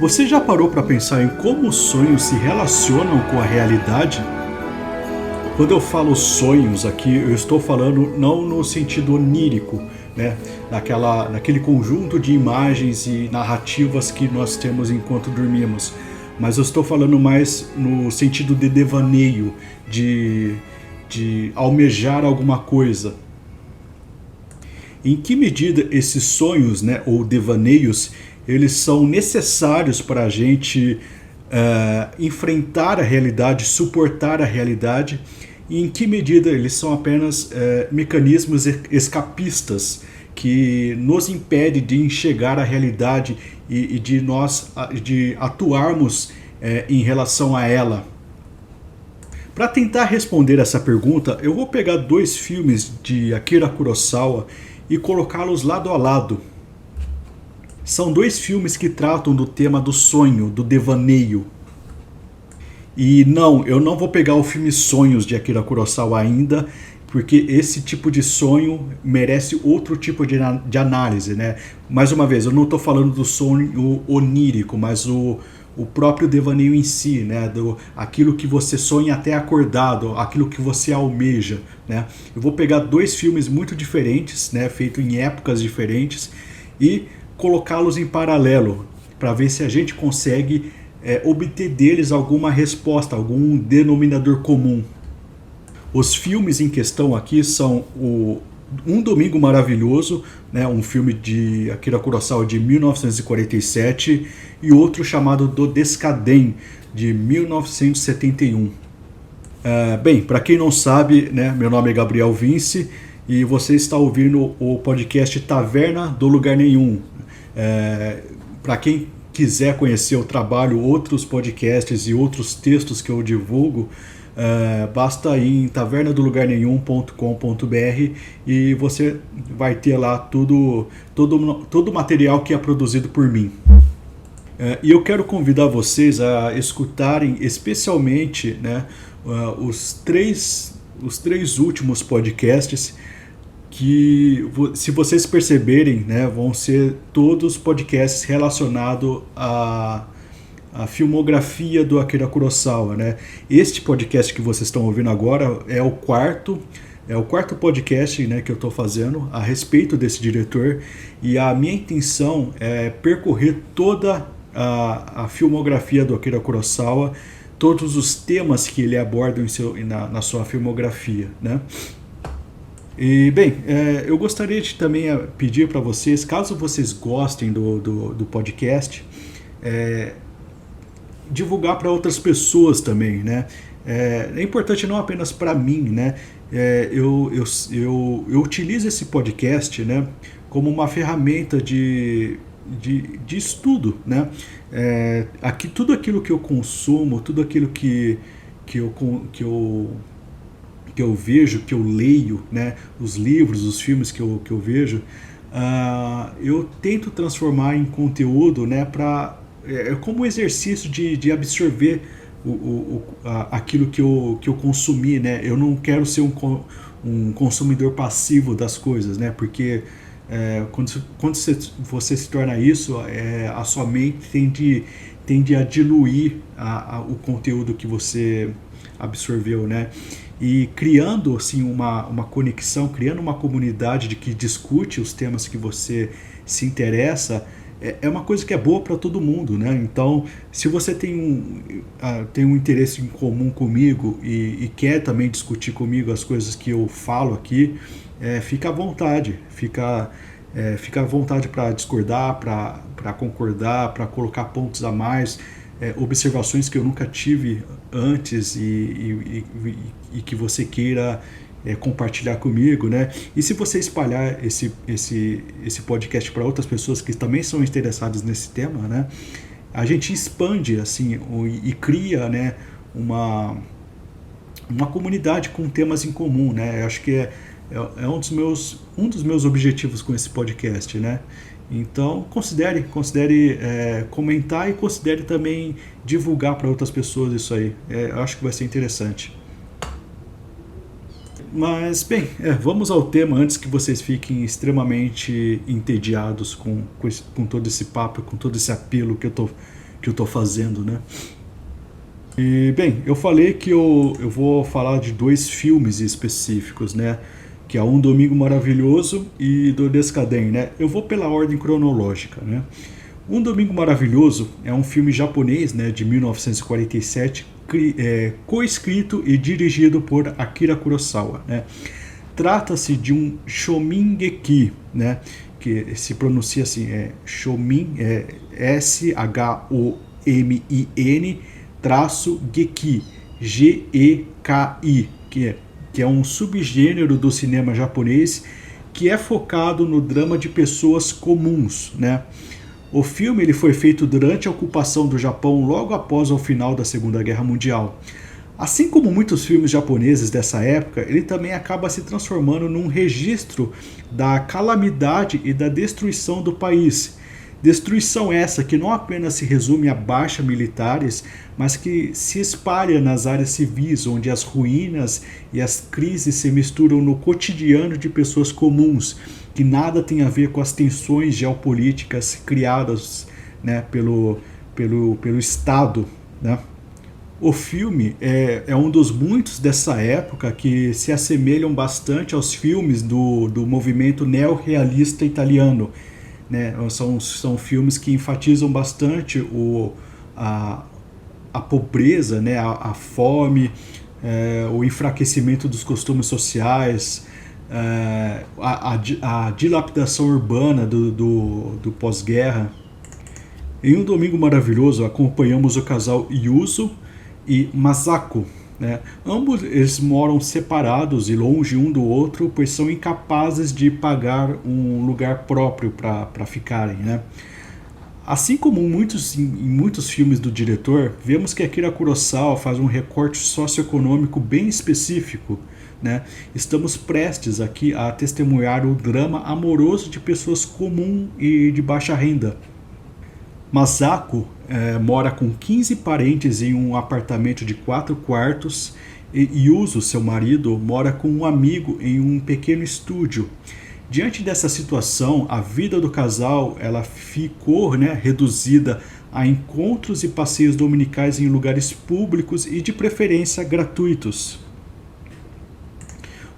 Você já parou para pensar em como os sonhos se relacionam com a realidade? Quando eu falo sonhos aqui, eu estou falando não no sentido onírico, né? Naquele conjunto de imagens e narrativas que nós temos enquanto dormimos, mas eu estou falando mais no sentido de devaneio, de almejar alguma coisa. Em que medida esses sonhos, né, ou devaneios, eles são necessários para a gente enfrentar a realidade, suportar a realidade, e em que medida eles são apenas mecanismos escapistas que nos impede de enxergar a realidade e de atuarmos em relação a ela. Para tentar responder essa pergunta, eu vou pegar dois filmes de Akira Kurosawa e colocá-los lado a lado. São dois filmes que tratam do tema do sonho, do devaneio. E não, eu não vou pegar o filme Sonhos de Akira Kurosawa ainda, porque esse tipo de sonho merece outro tipo de análise, né? Mais uma vez, eu não estou falando do sonho onírico, mas o próprio devaneio em si, né? Aquilo que você sonha até acordado, aquilo que você almeja, né? Eu vou pegar dois filmes muito diferentes, né? Feitos em épocas diferentes, e colocá-los em paralelo, para ver se a gente consegue obter deles alguma resposta, algum denominador comum. Os filmes em questão aqui são Um Domingo Maravilhoso, né, um filme de Akira Kurosawa de 1947, e outro chamado Do Descadem, de 1971. Bem, para quem não sabe, né, meu nome é Gabriel Vince e você está ouvindo o podcast Taverna do Lugar Nenhum. Para quem quiser conhecer o trabalho, outros podcasts e outros textos que eu divulgo, basta ir em tavernadolugarnenhum.com.br e você vai ter lá todo o material que é produzido por mim. E eu quero convidar vocês a escutarem especialmente, né, os três últimos podcasts, que, se vocês perceberem, né, vão ser todos podcasts relacionados à filmografia do Akira Kurosawa, né? Este podcast que vocês estão ouvindo agora é o quarto podcast, né, que eu estou fazendo a respeito desse diretor, e a minha intenção é percorrer toda a filmografia do Akira Kurosawa, todos os temas que ele aborda na sua filmografia, né? E bem, eu gostaria de também pedir para vocês, caso vocês gostem do podcast, divulgar para outras pessoas também, né? É importante não apenas para mim, né? Eu utilizo esse podcast, né, como uma ferramenta de estudo, né? Tudo aquilo que eu consumo, tudo aquilo que eu vejo, que eu leio, né, os livros, os filmes que eu vejo, eu tento transformar em conteúdo, né, como um exercício de absorver aquilo que eu consumi, né? Eu não quero ser um consumidor passivo das coisas, né? Porque quando você se torna isso, a sua mente tende a diluir o conteúdo que você absorveu, né? E criando assim uma conexão, criando uma comunidade que discute os temas que você se interessa, é uma coisa que é boa para todo mundo, né? Então, se você tem um interesse em comum comigo e quer também discutir comigo as coisas que eu falo aqui, fica à vontade, fica à vontade para discordar, para concordar, para colocar pontos a mais, observações que eu nunca tive antes e que você queira compartilhar comigo, né? E se você espalhar esse podcast para outras pessoas que também são interessadas nesse tema, né, a gente expande assim e cria, né, uma comunidade com temas em comum, né? Eu acho que é um dos meus objetivos com esse podcast, né? Então considere comentar e considere também divulgar para outras pessoas isso aí. Eu acho que vai ser interessante. Mas, bem, vamos ao tema antes que vocês fiquem extremamente entediados com todo esse papo, com todo esse apelo que eu que eu estou fazendo, né? E, bem, eu falei que eu vou falar de dois filmes específicos, né? Que é Um Domingo Maravilhoso e do Descadem, né? Eu vou pela ordem cronológica, né? Um Domingo Maravilhoso é um filme japonês, né, de 1947, coescrito e dirigido por Akira Kurosawa, né? Trata-se de um shomingeki, né? Que se pronuncia assim, shomin, S-H-O-M-I-N traço Geki, G-E-K-I, que é um subgênero do cinema japonês que é focado no drama de pessoas comuns, né? O filme ele foi feito durante a ocupação do Japão logo após o final da Segunda Guerra Mundial. Assim como muitos filmes japoneses dessa época, ele também acaba se transformando num registro da calamidade e da destruição do país. Destruição essa que não apenas se resume a baixas militares, mas que se espalha nas áreas civis, onde as ruínas e as crises se misturam no cotidiano de pessoas comuns, que nada tem a ver com as tensões geopolíticas criadas, né, pelo Estado, né? O filme é um dos muitos dessa época que se assemelham bastante aos filmes do movimento neorrealista italiano, né? São filmes que enfatizam bastante a pobreza, né? A fome, o enfraquecimento dos costumes sociais, a dilapidação urbana do pós-guerra. Em Um Domingo Maravilhoso, acompanhamos o casal Yuzo e Masako, né? Ambos eles moram separados e longe um do outro, pois são incapazes de pagar um lugar próprio para ficarem, né? Assim como em muitos filmes do diretor, vemos que Akira Kurosawa faz um recorte socioeconômico bem específico, né? Estamos prestes aqui a testemunhar o drama amoroso de pessoas comuns e de baixa renda. Masako mora com 15 parentes em um apartamento de 4 quartos e Yuzo, seu marido, mora com um amigo em um pequeno estúdio. Diante dessa situação, a vida do casal ela ficou, né, reduzida a encontros e passeios dominicais em lugares públicos e de preferência gratuitos.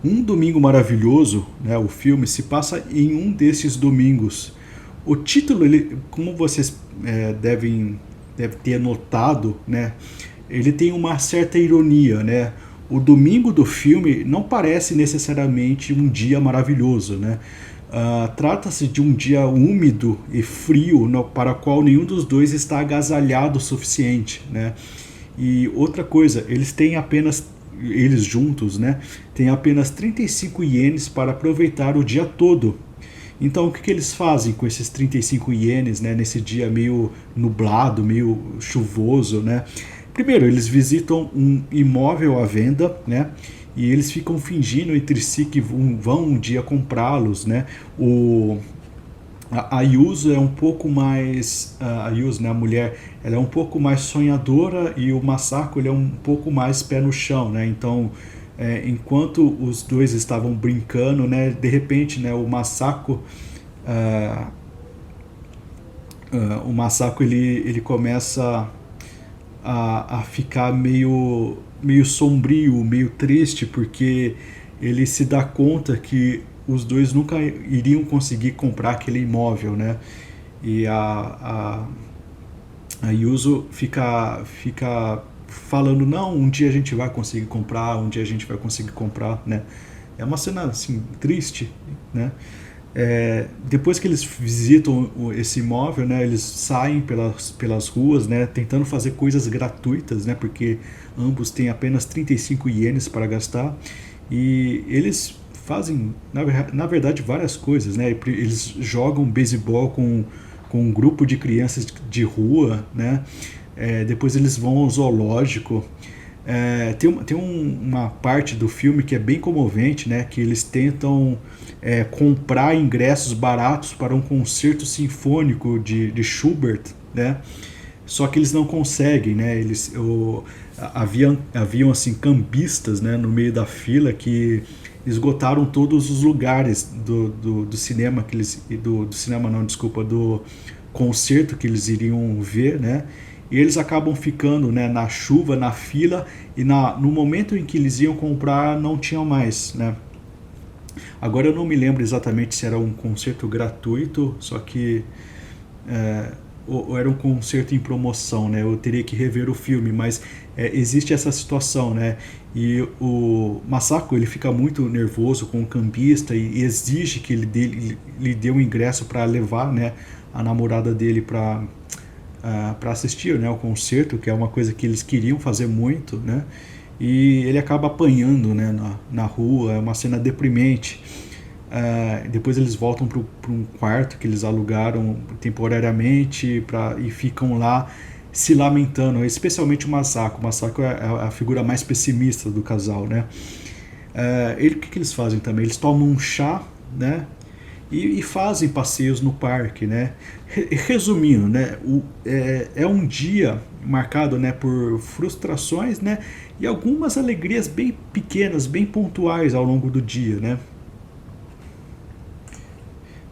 Um Domingo Maravilhoso, né, o filme, se passa em um desses domingos. O título, ele, como vocês devem ter notado, né, ele tem uma certa ironia, né? O domingo do filme não parece necessariamente um dia maravilhoso, né? Trata-se de um dia úmido e frio para o qual nenhum dos dois está agasalhado o suficiente, né? E outra coisa, eles juntos, né, têm apenas 35 ienes para aproveitar o dia todo. Então o que eles fazem com esses 35 ienes, né, nesse dia meio nublado, meio chuvoso, né? Primeiro, eles visitam um imóvel à venda, né? E eles ficam fingindo entre si que vão um dia comprá-los, né? A Yuzo é um pouco mais... A Yuzo, né, a mulher, ela é um pouco mais sonhadora e o Masako ele é um pouco mais pé no chão, né? Então, enquanto os dois estavam brincando, né, de repente, né, o Masako ele começa a ficar meio sombrio, meio triste, porque ele se dá conta que os dois nunca iriam conseguir comprar aquele imóvel, né? E a Yuzo fica falando, não, um dia a gente vai conseguir comprar, um dia a gente vai conseguir comprar, né? É uma cena assim triste, né? Depois que eles visitam esse imóvel, né, eles saem pelas ruas, né, tentando fazer coisas gratuitas, né, porque ambos têm apenas 35 ienes para gastar, e eles fazem, na verdade, várias coisas, né? Eles jogam beisebol com um grupo de crianças de rua, né? Depois eles vão ao zoológico. Tem uma parte do filme que é bem comovente, né? Que eles tentam comprar ingressos baratos para um concerto sinfônico de Schubert, né? Só que eles não conseguem, né? Haviam assim cambistas, né, no meio da fila que esgotaram todos os lugares do cinema do cinema não, desculpa, do concerto que eles iriam ver, né? e eles acabam ficando, né, na chuva, na fila, e no momento em que eles iam comprar não tinham mais, né. Agora eu não me lembro exatamente se era um concerto gratuito, só que ou era um concerto em promoção, né? Eu teria que rever o filme, mas existe essa situação, né? E o Masako, ele fica muito nervoso com o cambista e exige que lhe dê um ingresso para levar, né, a namorada dele para assistir, né, o concerto, que é uma coisa que eles queriam fazer muito, né? E ele acaba apanhando, né, na rua, é uma cena deprimente. Depois eles voltam para um quarto que eles alugaram temporariamente e ficam lá se lamentando, especialmente o Masako. O Masako é a figura mais pessimista do casal, né? O que eles fazem também? Eles tomam um chá, né? E fazem passeios no parque, né? Resumindo, né? É um dia marcado, né, por frustrações, né, e algumas alegrias bem pequenas, bem pontuais ao longo do dia, né?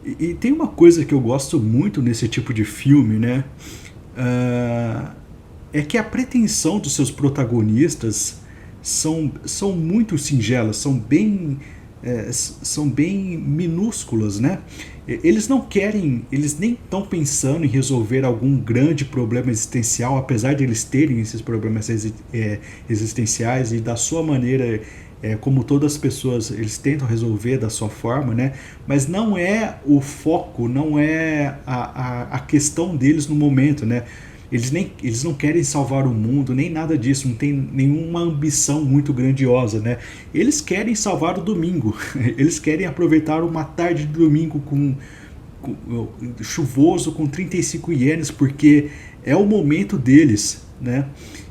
E tem uma coisa que eu gosto muito nesse tipo de filme, né? É que a pretensão dos seus protagonistas são muito singelas, são bem minúsculas, né? Eles não querem, eles nem estão pensando em resolver algum grande problema existencial, apesar de eles terem esses problemas existenciais e da sua maneira, como todas as pessoas, eles tentam resolver da sua forma, né? Mas não é o foco, não é a questão deles no momento, né? Eles não querem salvar o mundo, nem nada disso, não tem nenhuma ambição muito grandiosa, né? Eles querem salvar o domingo, eles querem aproveitar uma tarde de domingo chuvoso com 35 ienes, porque é o momento deles, né?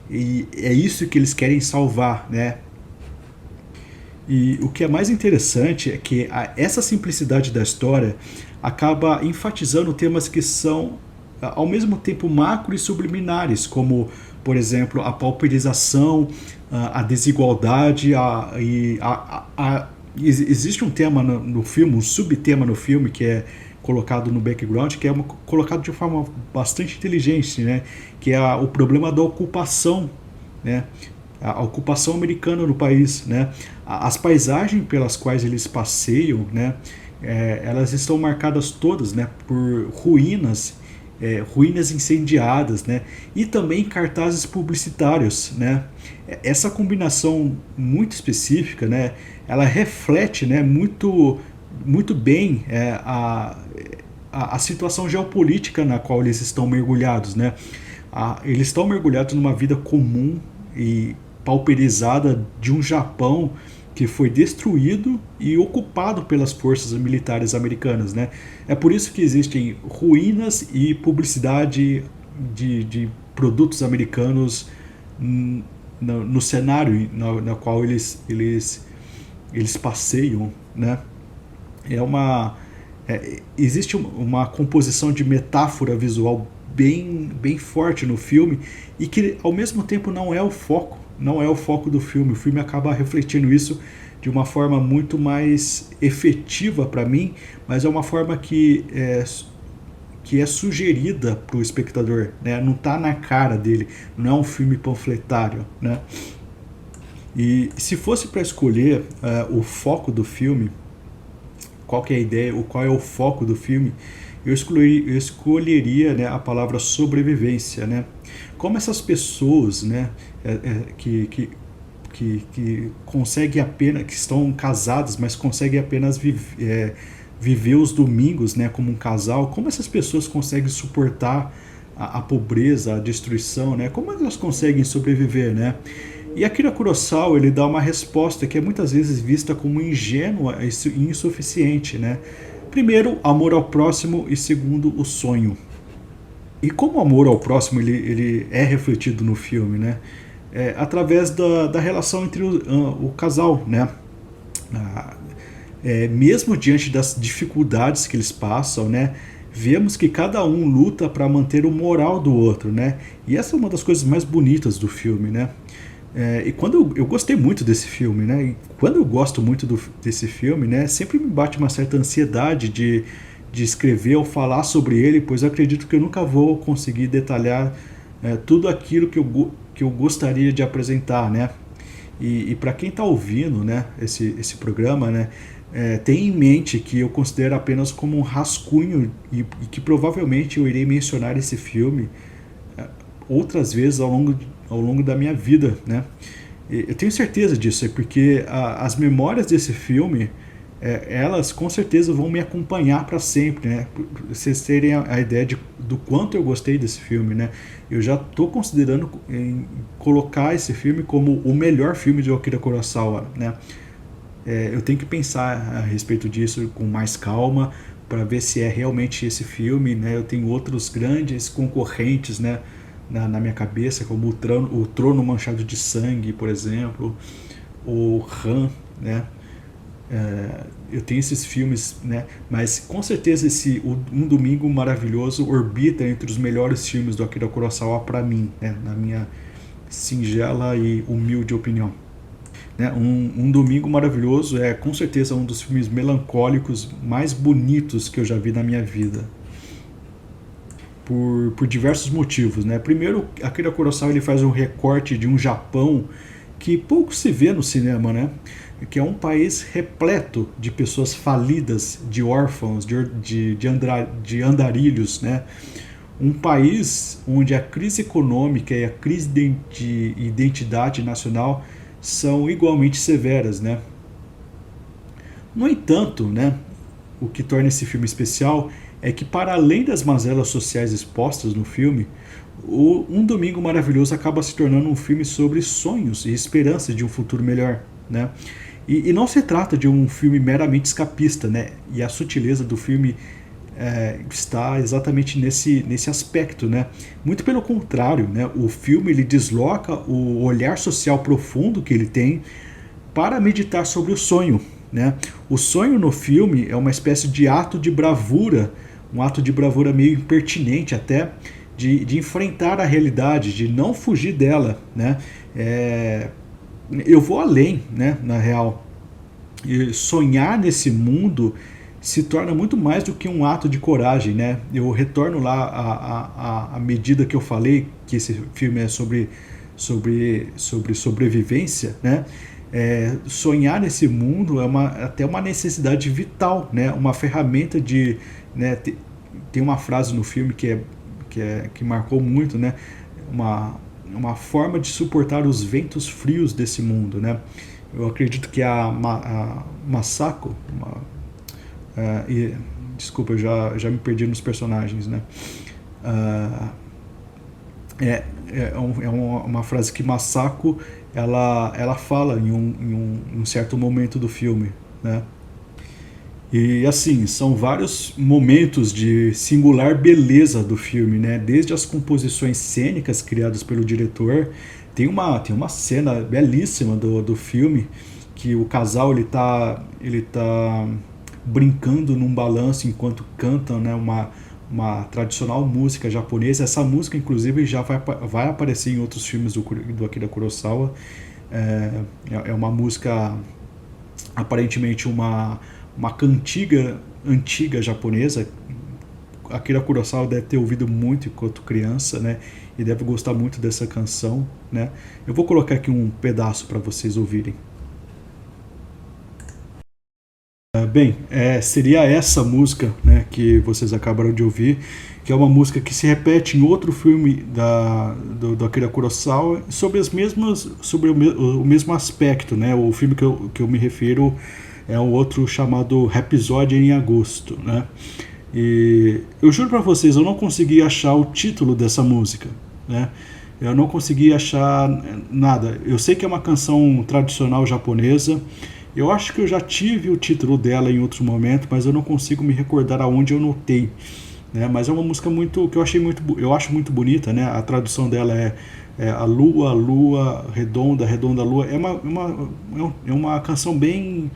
E é isso que eles querem salvar, né? E o que é mais interessante é que essa simplicidade da história acaba enfatizando temas que são ao mesmo tempo macro e subliminares, como, por exemplo, a pauperização, a desigualdade, existe um tema no filme, um subtema no filme que é colocado no background, que é colocado de forma bastante inteligente, né? Que é o problema da ocupação, né? A ocupação americana no país, né? As paisagens pelas quais eles passeiam, né? Elas estão marcadas todas, né, por ruínas, ruínas incendiadas, né? E também cartazes publicitários, né? Essa combinação muito específica, né, ela reflete, né, muito bem a situação geopolítica na qual eles estão mergulhados, né? Eles estão mergulhados numa vida comum e pauperizada de um Japão que foi destruído e ocupado pelas forças militares americanas, né? É por isso que existem ruínas e publicidade de produtos americanos no cenário na qual eles passeiam, né? Existe uma composição de metáfora visual bem forte no filme e que ao mesmo tempo não é o foco do filme. O filme acaba refletindo isso de uma forma muito mais efetiva para mim, mas é uma forma que é sugerida para o espectador, né? Não está na cara dele, não é um filme panfletário, né? E se fosse para escolher o foco do filme, qual que é a ideia, qual é o foco do filme, eu escolheria, né, a palavra sobrevivência, né? Como essas pessoas, né, que conseguem apenas, que estão casadas, mas conseguem apenas viver os domingos, né, como um casal, como essas pessoas conseguem suportar a pobreza, a destruição, né? Como elas conseguem sobreviver, né? E Akira Kurosawa, ele dá uma resposta que é muitas vezes vista como ingênua e insuficiente, né? Primeiro, amor ao próximo, e segundo, o sonho. E como o amor ao próximo ele é refletido no filme, né? Através da relação entre o casal, né? Mesmo diante das dificuldades que eles passam, né? Vemos que cada um luta para manter o moral do outro, né? E essa é uma das coisas mais bonitas do filme, né? E quando eu gostei muito desse filme, né? E quando eu gosto muito desse filme, né? Sempre me bate uma certa ansiedade de escrever ou falar sobre ele, pois eu acredito que eu nunca vou conseguir detalhar tudo aquilo que eu gostaria de apresentar, né? E para quem está ouvindo, né, esse programa, né, tem em mente que eu considero apenas como um rascunho e que provavelmente eu irei mencionar esse filme outras vezes ao longo da minha vida, né? Eu tenho certeza disso, é porque as memórias desse filme, elas com certeza vão me acompanhar para sempre, né? Pra vocês terem a ideia do quanto eu gostei desse filme, né? Eu já estou considerando em colocar esse filme como o melhor filme de Akira Kurosawa, né? Eu tenho que pensar a respeito disso com mais calma para ver se é realmente esse filme, né? Eu tenho outros grandes concorrentes, né, na minha cabeça, como o Trono Manchado de Sangue, por exemplo, o Han, né? Eu tenho esses filmes, né? Mas com certeza Um Domingo Maravilhoso orbita entre os melhores filmes do Akira Kurosawa para mim, né? Na minha singela e humilde opinião. Né? Um Domingo Maravilhoso é com certeza um dos filmes melancólicos mais bonitos que eu já vi na minha vida. Por diversos motivos, né? Primeiro, Akira Kurosawa ele faz um recorte de um Japão que pouco se vê no cinema, né? Que é um país repleto de pessoas falidas, de órfãos, de andarilhos, né? Um país onde a crise econômica e a crise de identidade nacional são igualmente severas, né? No entanto, né, o que torna esse filme especial é que, para além das mazelas sociais expostas no filme, Um Domingo Maravilhoso acaba se tornando um filme sobre sonhos e esperança de um futuro melhor, né? E não se trata de um filme meramente escapista, né? E a sutileza do filme está exatamente nesse aspecto, né? Muito pelo contrário, né? O filme ele desloca o olhar social profundo que ele tem para meditar sobre o sonho, né? O sonho no filme é uma espécie de ato de bravura, um ato de bravura meio impertinente até, de enfrentar a realidade, de não fugir dela, né? Eu vou além, né? Na real, e sonhar nesse mundo se torna muito mais do que um ato de coragem, né? Eu retorno lá à medida que eu falei que esse filme é sobre sobrevivência, né? Sonhar nesse mundo é até uma necessidade vital, né? Uma ferramenta de, né? Tem uma frase no filme que marcou muito, né? Uma forma de suportar os ventos frios desse mundo, né? Eu acredito que a Masako, desculpa, eu já me perdi nos personagens, né? Uma frase que Masako ela fala em um certo momento do filme, né? E assim, são vários momentos de singular beleza do filme, né? Desde as composições cênicas criadas pelo diretor, tem uma cena belíssima do filme que o casal ele tá brincando num balanço enquanto cantam, né, uma tradicional música japonesa. Essa música, inclusive, já vai aparecer em outros filmes do Akira Kurosawa. É uma música, aparentemente, uma cantiga antiga japonesa. Akira Kurosawa deve ter ouvido muito enquanto criança, né, e deve gostar muito dessa canção, né. Eu vou colocar aqui um pedaço para vocês ouvirem. Bem, seria essa música, né, que vocês acabaram de ouvir, que é uma música que se repete em outro filme do Akira Kurosawa sobre o mesmo aspecto, né? O filme que eu me refiro é um outro chamado Rhapsody em Agosto, né? E eu juro para vocês, eu não consegui achar o título dessa música, né? Eu não consegui achar nada. Eu sei que é uma canção tradicional japonesa. Eu acho que eu já tive o título dela em outro momento, mas eu não consigo me recordar aonde eu notei, né? Mas é uma música que eu acho muito bonita, né? A tradução dela é a lua redonda, redonda lua. É uma canção bem,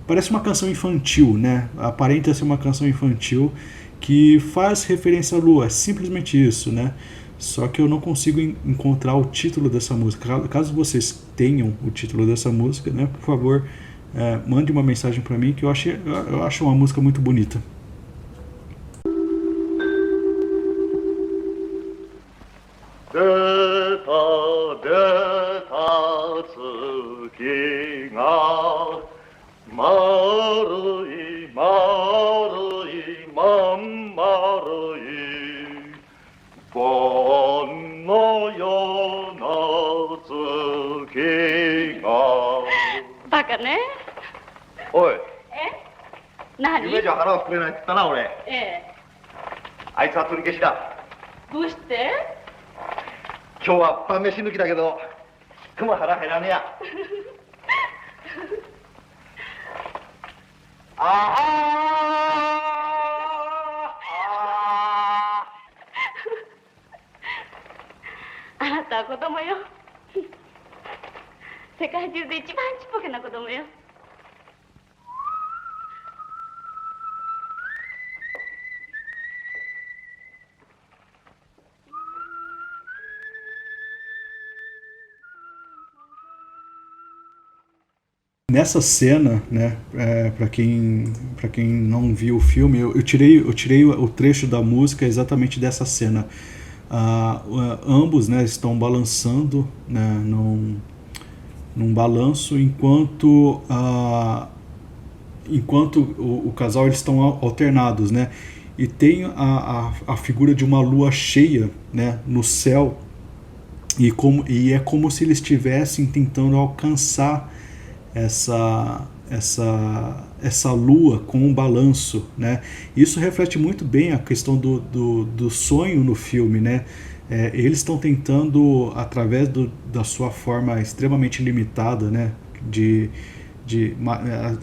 parece uma canção infantil, né? Aparenta ser uma canção infantil que faz referência à lua. É simplesmente isso, né? Só que eu não consigo encontrar o título dessa música. Caso vocês tenham o título dessa música, né, por favor, mande uma mensagem para mim, que eu acho uma música muito bonita. The 丸い盆のような月がバカね。おい何？夢じゃ腹をくれないって言ったな俺。ええ。あいつは取り消しだ。どうして？今日は晩飯抜きだけど雲腹減らねえや。あなたは子供よ。世界中で一番ちっぽけな子供よ。Nessa cena, né, para quem não viu o filme, eu tirei o trecho da música exatamente dessa cena. Ambos, né, estão balançando, né, num balanço enquanto o casal eles estão alternados, né, e tem a figura de uma lua cheia, né, no céu, e é como se eles estivessem tentando alcançar essa lua com um balanço, né? Isso reflete muito bem a questão do sonho no filme, né? Eles estão tentando, através da sua forma extremamente limitada, né?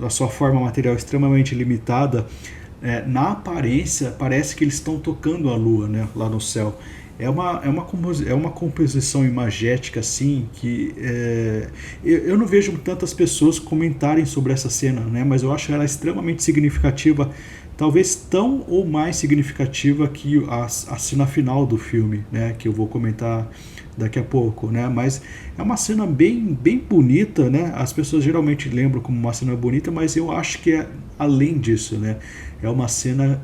A sua forma material extremamente limitada, na aparência parece que eles estão tocando a lua, né? Lá no céu. É uma composição imagética assim que eu não vejo tantas pessoas comentarem sobre essa cena, né? Mas eu acho ela extremamente significativa, talvez tão ou mais significativa que a cena final do filme, né? Que eu vou comentar daqui a pouco, né? Mas é uma cena bem bonita, né? As pessoas geralmente lembram como uma cena bonita, mas eu acho que é além disso, né? É uma cena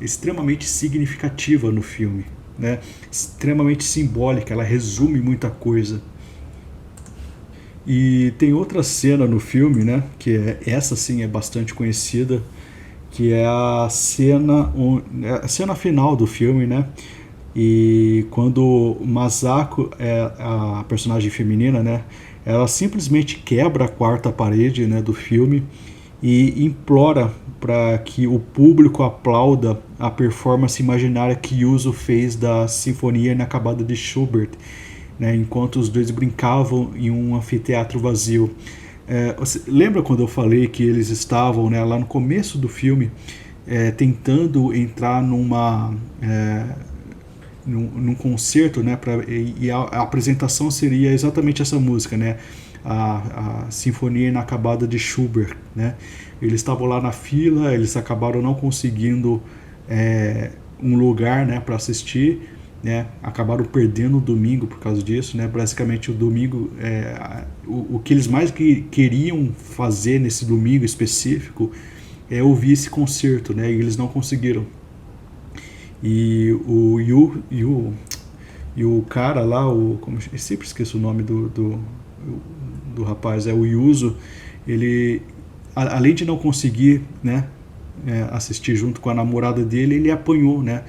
extremamente significativa no filme, né? Extremamente simbólica, ela resume muita coisa. E tem outra cena no filme, né, que essa sim é bastante conhecida, que é a cena final do filme, né? E quando Masako é a personagem feminina, né, ela simplesmente quebra a quarta parede, né, do filme e implora para que o público aplauda a performance imaginária que Yuzo fez da Sinfonia Inacabada de Schubert, né, enquanto os dois brincavam em um anfiteatro vazio. Você lembra quando eu falei que eles estavam, né, lá no começo do filme tentando entrar num concerto, né, e a apresentação seria exatamente essa música, né, a Sinfonia Inacabada de Schubert, né? Eles estavam lá na fila, eles acabaram não conseguindo um lugar, né, para assistir, né? Acabaram perdendo o domingo por causa disso, né? Basicamente o domingo, o que eles mais queriam fazer nesse domingo específico é ouvir esse concerto, né? E eles não conseguiram. E o cara lá, eu sempre esqueço o nome do rapaz, o Yuzo, ele, além de não conseguir, né, assistir junto com a namorada dele, ele apanhou, né,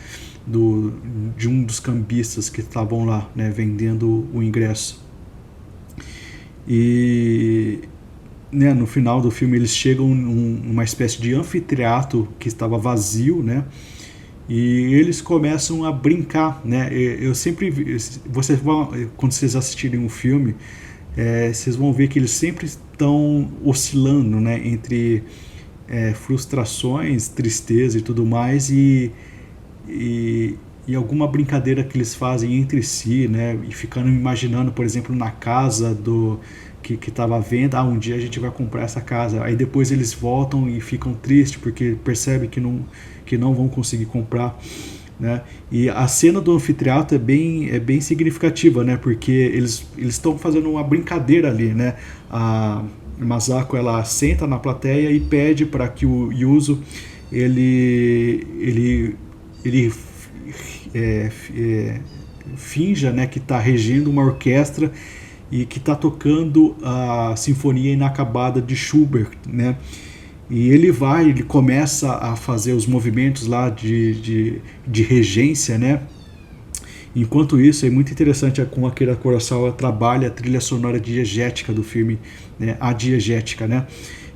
de um dos cambistas que estavam lá, né, vendendo o ingresso. E, né, no final do filme eles chegam numa espécie de anfiteatro que estava vazio, né, e eles começam a brincar, né. Eu sempre, quando vocês assistirem um filme, vocês vão ver que eles sempre estão oscilando, né, entre frustrações, tristeza e tudo mais, e alguma brincadeira que eles fazem entre si, né, e ficando imaginando, por exemplo, na casa que estava à venda, um dia a gente vai comprar essa casa, aí depois eles voltam e ficam tristes porque percebem que não vão conseguir comprar, né? E a cena do anfiteatro é bem significativa, né? Porque eles estão fazendo uma brincadeira ali, né? A Masako, ela senta na plateia e pede para que o Yuzo ele finja, né, que está regendo uma orquestra e que está tocando a Sinfonia Inacabada de Schubert, né? E ele começa a fazer os movimentos lá de regência, né? Enquanto isso, é muito interessante como Akira Kurosawa trabalha a trilha sonora diegética do filme, né? A diegética, né?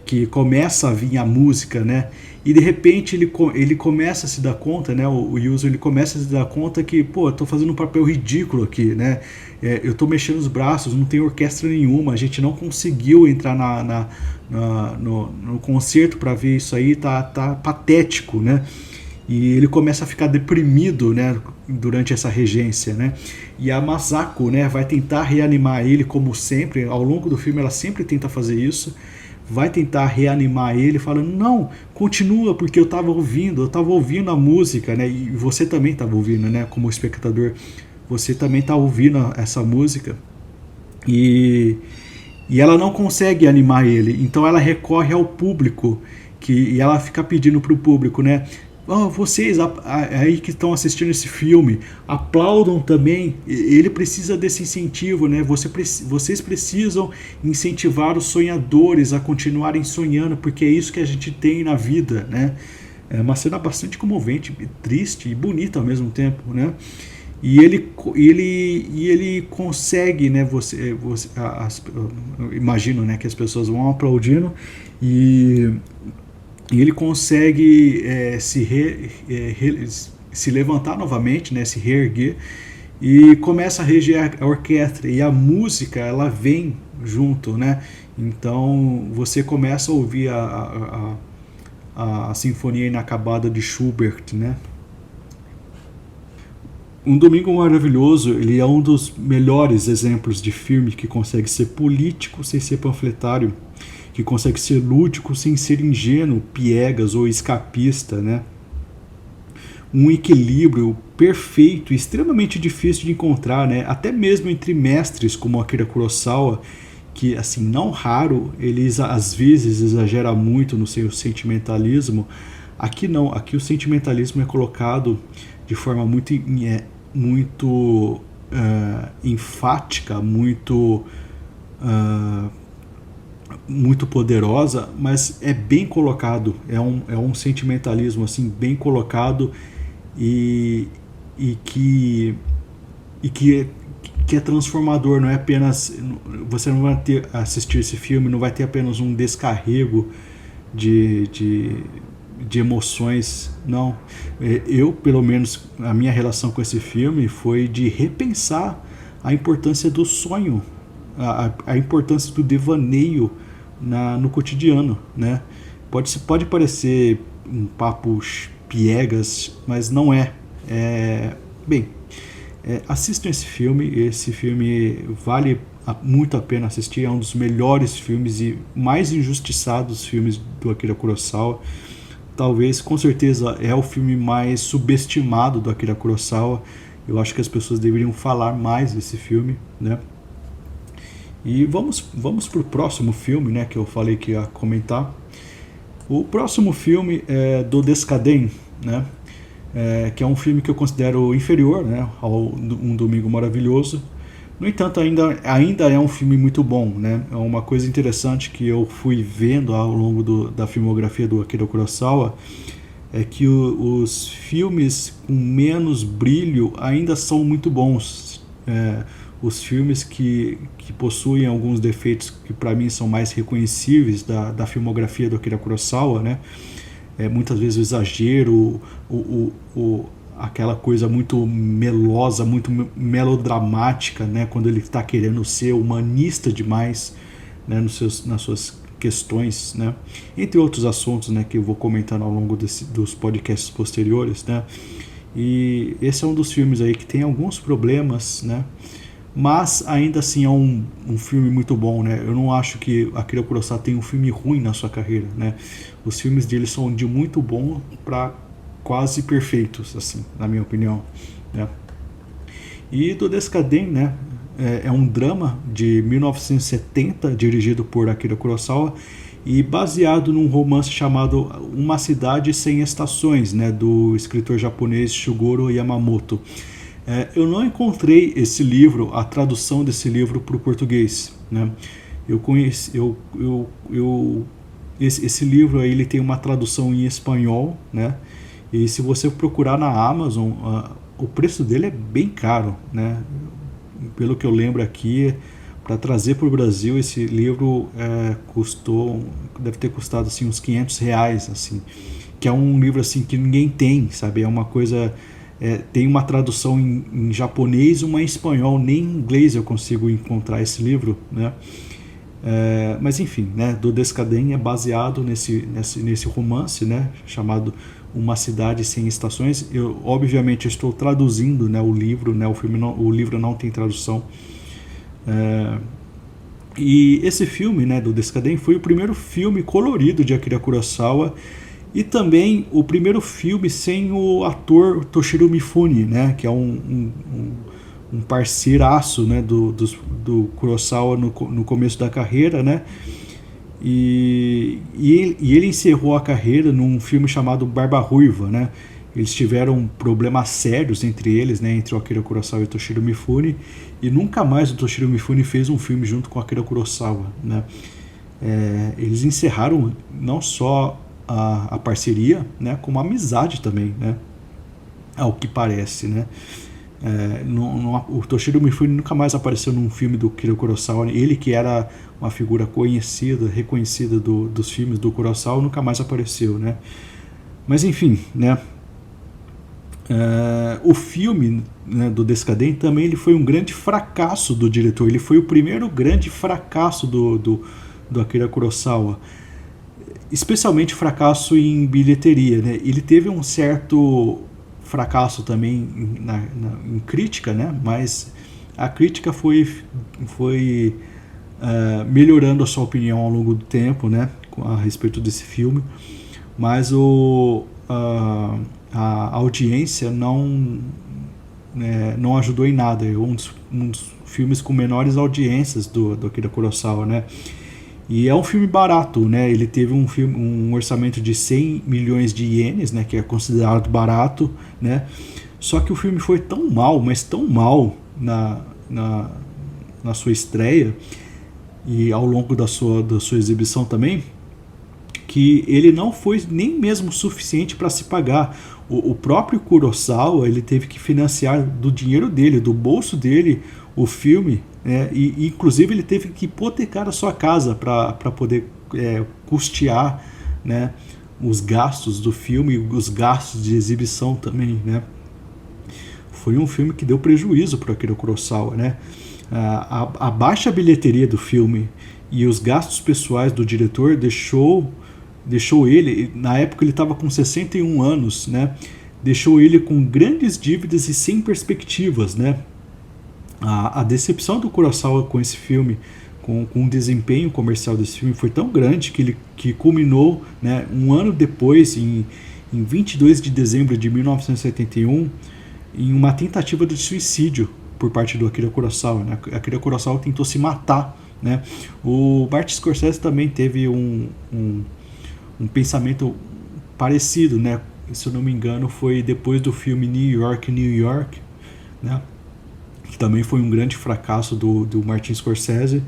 Que começa a vir a música, né? E de repente ele começa a se dar conta, né? O Yuzo, ele começa a se dar conta que, pô, eu tô fazendo um papel ridículo aqui, né? Eu tô mexendo os braços, não tem orquestra nenhuma, a gente não conseguiu entrar no concerto para ver isso aí, tá patético, né? E ele começa a ficar deprimido, né, durante essa regência, né? E a Masako, né, vai tentar reanimar ele, como sempre, ao longo do filme ela sempre tenta fazer isso, vai tentar reanimar ele, falando, não, continua, porque eu tava ouvindo a música, né? E você também tava ouvindo, né, como espectador, você também tá ouvindo essa música. E ela não consegue animar ele, então ela recorre ao público, e ela fica pedindo pro público, né? Oh, vocês aí que estão assistindo esse filme, aplaudam também, ele precisa desse incentivo, né? Vocês precisam incentivar os sonhadores a continuarem sonhando, porque é isso que a gente tem na vida, né? É uma cena bastante comovente, triste e bonita ao mesmo tempo, né? E ele consegue, né? Eu imagino, né, que as pessoas vão aplaudindo e ele consegue se levantar novamente, né, se reerguer, e começa a reger a orquestra, e a música ela vem junto, né? Então você começa a ouvir a Sinfonia Inacabada de Schubert, né? Um Domingo Maravilhoso, ele é um dos melhores exemplos de filme que consegue ser político sem ser panfletário, que consegue ser lúdico sem ser ingênuo, piegas ou escapista, né? Um equilíbrio perfeito e extremamente difícil de encontrar, né? Até mesmo entre mestres como Akira Kurosawa, que, assim, não raro, ele às vezes exagera muito no seu sentimentalismo. Aqui não, aqui o sentimentalismo é colocado de forma muito enfática, muito poderosa, mas é bem colocado, é um sentimentalismo assim bem colocado e que é transformador. Não é apenas, você não vai assistir esse filme, não vai ter apenas um descarrego de emoções, não. Eu, pelo menos, a minha relação com esse filme foi de repensar a importância do sonho, a importância do devaneio no cotidiano, né? Pode parecer um papo piegas, mas não é. Assistam esse filme vale muito a pena assistir, é um dos melhores filmes e mais injustiçados filmes do Akira Kurosawa. Talvez, com certeza, é o filme mais subestimado do Akira Kurosawa. Eu acho que as pessoas deveriam falar mais desse filme, né? E vamos para o próximo filme, né, que eu falei que ia comentar. O próximo filme é do Descadem, né, que é um filme que eu considero inferior, né, ao Um Domingo Maravilhoso. No entanto, ainda é um filme muito bom, né? É uma coisa interessante que eu fui vendo ao longo da filmografia do Akira Kurosawa, é que os filmes com menos brilho ainda são muito bons. Os filmes que possuem alguns defeitos que para mim são mais reconhecíveis da filmografia do Akira Kurosawa, né? Muitas vezes o exagero, aquela coisa muito melosa, muito melodramática, né? Quando ele está querendo ser humanista demais, né? Nas suas questões, né? Entre outros assuntos, né, que eu vou comentando ao longo dos podcasts posteriores, né? E esse é um dos filmes aí que tem alguns problemas, né? Mas ainda assim é um filme muito bom, né? Eu não acho que Akira Kurosawa tem um filme ruim na sua carreira, né? Os filmes dele são de muito bom para quase perfeitos, assim, na minha opinião, né? E do Descadem, né? É um drama de 1970 dirigido por Akira Kurosawa e baseado num romance chamado Uma Cidade Sem Estações, né? Do escritor japonês Shigeru Yamamoto. Eu não encontrei esse livro, a tradução desse livro para o português, né? Eu esse livro aí, ele tem uma tradução em espanhol, né? E se você procurar na Amazon, o preço dele é bem caro, né? Pelo que eu lembro aqui, para trazer para o Brasil, esse livro deve ter custado assim, uns R$ 500, assim, que é um livro assim, que ninguém tem, sabe? É uma coisa... tem uma tradução em japonês, uma em espanhol, nem em inglês eu consigo encontrar esse livro, né? Mas enfim, né, do Descadem é baseado nesse romance, né, chamado Uma Cidade Sem Estações. Eu obviamente estou traduzindo, né, o livro, né, o livro não tem tradução. E esse filme, né, do Descadem foi o primeiro filme colorido de Akira Kurosawa e também o primeiro filme sem o ator Toshiro Mifune, né, que é um parceiraço, né, do Kurosawa no começo da carreira, né? E ele encerrou a carreira num filme chamado Barba Ruiva, né? Eles tiveram problemas sérios entre eles, né, entre o Akira Kurosawa e o Toshiro Mifune, e nunca mais o Toshiro Mifune fez um filme junto com o Akira Kurosawa, né? Eles encerraram não só a parceria, né, como a amizade também, né? Ao que parece, né? O Toshiro Mifune nunca mais apareceu num filme do Akira Kurosawa. Ele que era uma figura conhecida, reconhecida dos filmes do Kurosawa, nunca mais apareceu, né? Mas enfim, né? O filme, né, do Descadem também ele foi um grande fracasso do diretor. Ele foi o primeiro grande fracasso do Akira Kurosawa, especialmente fracasso em bilheteria, né? Ele teve um certo fracasso também em crítica, né? Mas a crítica foi melhorando a sua opinião ao longo do tempo, né, a respeito desse filme, mas a audiência não ajudou em nada. É um dos filmes com menores audiências do Akira Kurosawa, né? E é um filme barato, né? Ele teve um orçamento de 100 milhões de ienes, né? Que é considerado barato, né? Só que o filme foi tão mal, mas tão mal na sua estreia e ao longo da sua exibição também, que ele não foi nem mesmo suficiente para se pagar. O próprio Kurosawa, ele teve que financiar do dinheiro dele, do bolso dele, o filme, né? E inclusive ele teve que hipotecar a sua casa para poder custear, né, os gastos do filme, os gastos de exibição também, né? Foi um filme que deu prejuízo para Akira Kurosawa, né? A baixa bilheteria do filme e os gastos pessoais do diretor deixou ele, na época ele estava com 61 anos, né? Deixou ele com grandes dívidas e sem perspectivas, né? A decepção do Kurosawa com esse filme, com o desempenho comercial desse filme, foi tão grande que culminou, né, um ano depois, em 22 de dezembro de 1971, em uma tentativa de suicídio por parte do Akira Kurosawa, né? Akira Kurosawa tentou se matar, né? O Martin Scorsese também teve um pensamento parecido, né? Se eu não me engano, foi depois do filme New York, New York, né? Que também foi um grande fracasso do Martin Scorsese,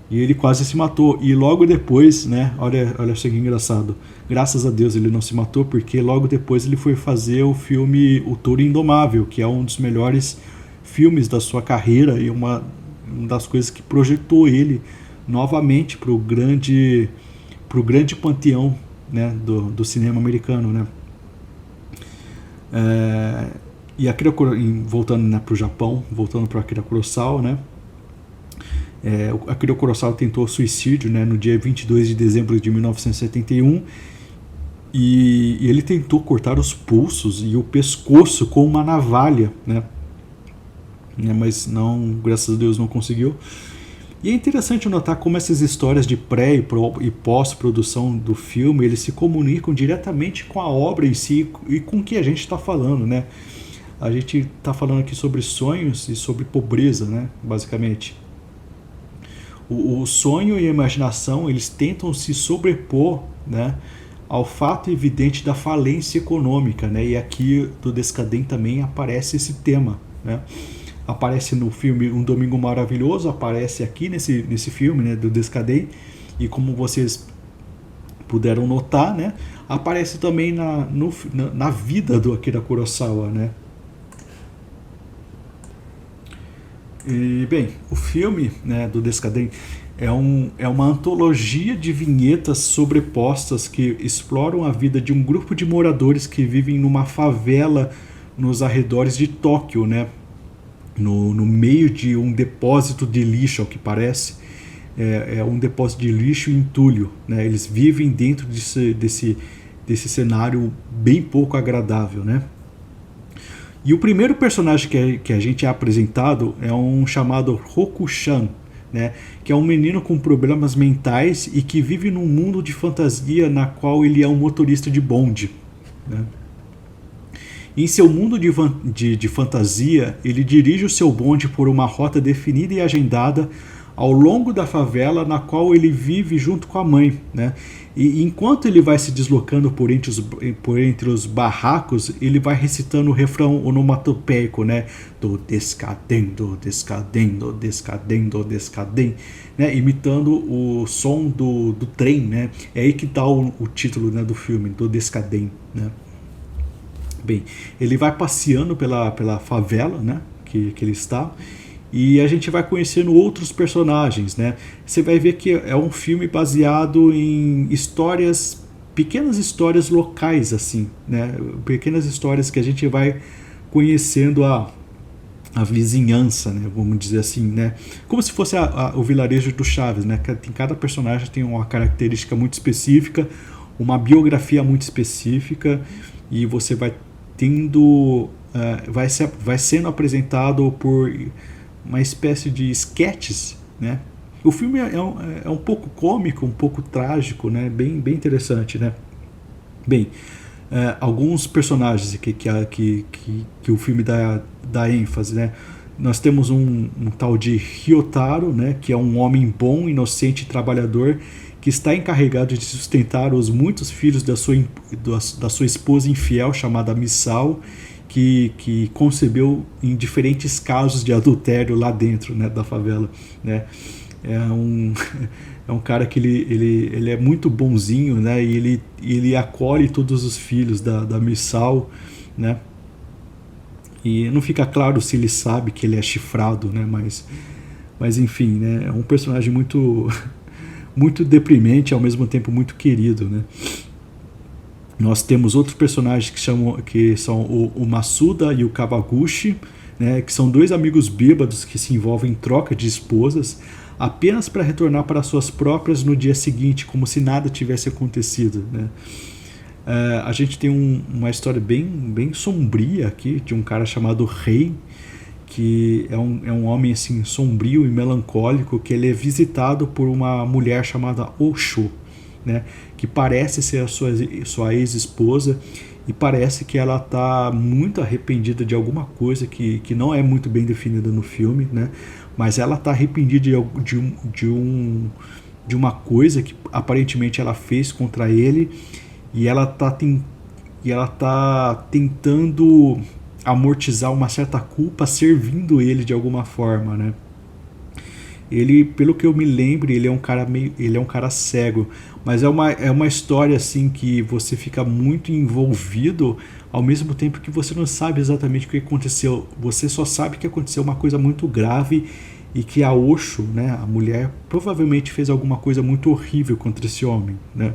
e ele quase se matou. E logo depois, né? Olha só que engraçado. Graças a Deus ele não se matou, porque logo depois ele foi fazer o filme O Touro Indomável, que é um dos melhores filmes da sua carreira e uma das coisas que projetou ele novamente para o grande panteão, né, do cinema americano, né? E Akira voltando, né, para o Japão, voltando para Akira Kurosawa, né? O Akira Kurosawa tentou suicídio, né, no dia 22 de dezembro de 1971, e ele tentou cortar os pulsos e o pescoço com uma navalha, né? Mas não, graças a Deus não conseguiu. E é interessante notar como essas histórias de pré e pós-produção do filme, eles se comunicam diretamente com a obra em si e com o que a gente está falando, né? A gente está falando aqui sobre sonhos e sobre pobreza, né? Basicamente. O sonho e a imaginação, eles tentam se sobrepor, né, ao fato evidente da falência econômica, né? E aqui do Descadem também aparece esse tema, né? Aparece no filme Um Domingo Maravilhoso, aparece aqui nesse filme, né, do Descadem, e como vocês puderam notar, né, aparece também na vida do Akira Kurosawa, né. E, bem, o filme, né, do Descadente é uma antologia de vinhetas sobrepostas que exploram a vida de um grupo de moradores que vivem numa favela nos arredores de Tóquio, né, no meio de um depósito de lixo, ao que parece. É um depósito de lixo e entulho, né? Eles vivem dentro desse cenário bem pouco agradável, né? E o primeiro personagem que a gente é apresentado é um chamado Roku-chan, né? Que é um menino com problemas mentais e que vive num mundo de fantasia na qual ele é um motorista de bonde, né? Em seu mundo de fantasia, ele dirige o seu bonde por uma rota definida e agendada ao longo da favela na qual ele vive junto com a mãe, né? E enquanto ele vai se deslocando por entre os barracos, ele vai recitando o refrão onomatopeico, né? Do descadendo, descadendo, descadendo, descadendo, né? Imitando o som do trem, né? É aí que está o título, né, do filme, do Descadem, né? Bem, ele vai passeando pela favela, né, que ele está, e a gente vai conhecendo outros personagens, né? Você vai ver que é um filme baseado em pequenas histórias locais, assim, né? Pequenas histórias que a gente vai conhecendo a vizinhança, né? Vamos dizer assim, né? Como se fosse o vilarejo do Chaves, né? Cada personagem tem uma característica muito específica, uma biografia muito específica, e você vai tendo, vai sendo apresentado por uma espécie de sketches, né? O filme é um pouco cômico, um pouco trágico, né? Bem interessante, né? Bem, alguns personagens que o filme dá ênfase, né? Nós temos um tal de Ryotaro, né? Que é um homem bom, inocente e trabalhador que está encarregado de sustentar os muitos filhos da sua esposa infiel chamada Misao, que concebeu em diferentes casos de adultério lá dentro, né, da favela, né? É um cara que ele é muito bonzinho, né? E ele acolhe todos os filhos da Misao, né? E não fica claro se ele sabe que ele é chifrado, né? Mas enfim, né? É um personagem muito muito deprimente, ao mesmo tempo muito querido, né? Nós temos outros personagens que são o Masuda e o Kawaguchi, né, que são dois amigos bêbados que se envolvem em troca de esposas apenas para retornar para suas próprias no dia seguinte, como se nada tivesse acontecido, né? A gente tem uma história bem sombria aqui, de um cara chamado Rei, que é um homem assim, sombrio e melancólico, que ele é visitado por uma mulher chamada Osho, né, que parece ser a sua ex-esposa, e parece que ela está muito arrependida de alguma coisa que não é muito bem definida no filme, né, mas ela está arrependida de uma coisa que aparentemente ela fez contra ele, e ela está tentando amortizar uma certa culpa servindo ele de alguma forma, né. Ele, pelo que eu me lembro, ele é um cara cego, mas é uma história assim que você fica muito envolvido, ao mesmo tempo que você não sabe exatamente o que aconteceu. Você só sabe que aconteceu uma coisa muito grave e que a Osho, né, a mulher, provavelmente fez alguma coisa muito horrível contra esse homem, né?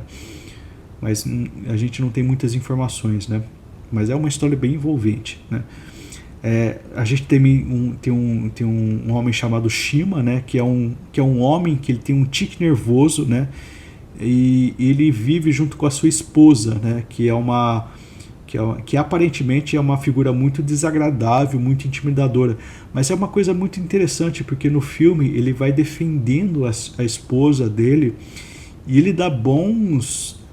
Mas a gente não tem muitas informações, né? Mas é uma história bem envolvente, né? A gente tem um homem chamado Shima, né, que é um homem que ele tem um tique nervoso, né, e ele vive junto com a sua esposa, né, que aparentemente é uma figura muito desagradável, muito intimidadora, mas é uma coisa muito interessante, porque no filme ele vai defendendo a esposa dele, e ele dá bons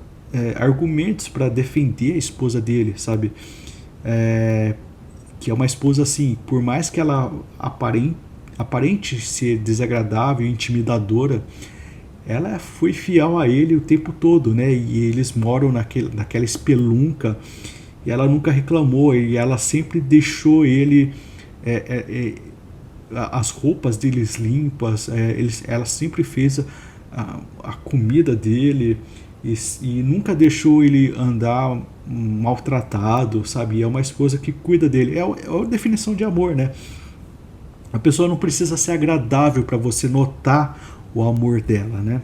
argumentos para defender a esposa dele, sabe? Que é uma esposa assim, por mais que ela aparente ser desagradável e intimidadora, ela foi fiel a ele o tempo todo, né? E eles moram naquela espelunca, e ela nunca reclamou, e ela sempre deixou ele as roupas deles limpas, ela sempre fez a comida dele, e nunca deixou ele andar maltratado, sabe? É uma esposa que cuida dele. É a definição de amor, né? A pessoa não precisa ser agradável para você notar o amor dela, né?